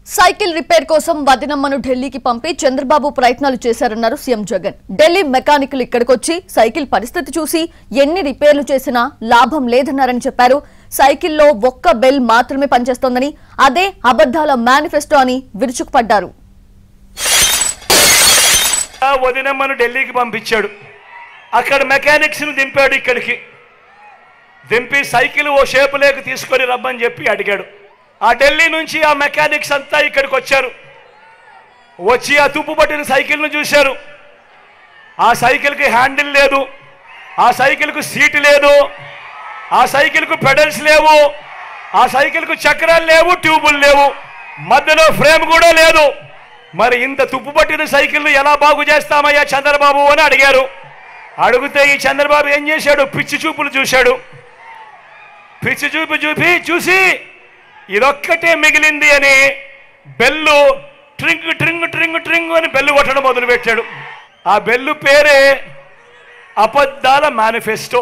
Cycle repair కోసం వదినమ్మను ఢిల్లీకి పంపి చంద్రబాబు ప్రయత్నాలు చేశారన్నారు సీఎం జగన్. ఢిల్లీ మెకానికల్ ఇక్కడికొచ్చి సైకిల్ పరిస్థితి చూసి ఎన్ని రిపేర్లు చేసినా లాభం లేదన్నారని చెప్పారు. సైకిల్లో ఒక్క బెల్ మాత్రమే పనిచేస్తోందని, అదే అబద్ధాల మేనిఫెస్టో అని విరుచుకుపడ్డారు. వదినమ్మను ఢిల్లీకి పంపించాడు. అక్కడ మెకానిక్స్ ను దింపాడు. ఇక్కడికి దింపి సైకిల్ ఓ షేపు లేక తీసుకొని రమ్మని చెప్పి అడిగాడు. ఆ ఢిల్లీ నుంచి ఆ మెకానిక్స్ అంతా ఇక్కడికి వచ్చారు. వచ్చి ఆ తుప్పు పట్టిన సైకిల్ను చూశారు. ఆ సైకిల్కి హ్యాండిల్ లేదు, ఆ సైకిల్కు సీటు లేదు, ఆ సైకిల్కు పెడల్స్ లేవు, ఆ సైకిల్కు చక్రాలు లేవు, ట్యూబులు లేవు, మధ్యలో ఫ్రేమ్ కూడా లేదు. మరి ఇంత తుప్పు పట్టిన సైకిల్ను ఎలా బాగు చేస్తామయ్యా చంద్రబాబు అని అడిగారు. అడిగితే ఈ చంద్రబాబు ఏం చేశాడు? పిచ్చి చూపులు చూశాడు. పిచ్చి చూపు చూసి ఇదొక్కటే మిగిలింది అని బెల్లు ట్రింగ్ ట్రింగ్ ట్రింగ్ ట్రింగ్ అని బెల్లు కొట్టడం మొదలుపెట్టాడు. ఆ బెల్లు పేరే అబద్ధాల మేనిఫెస్టో.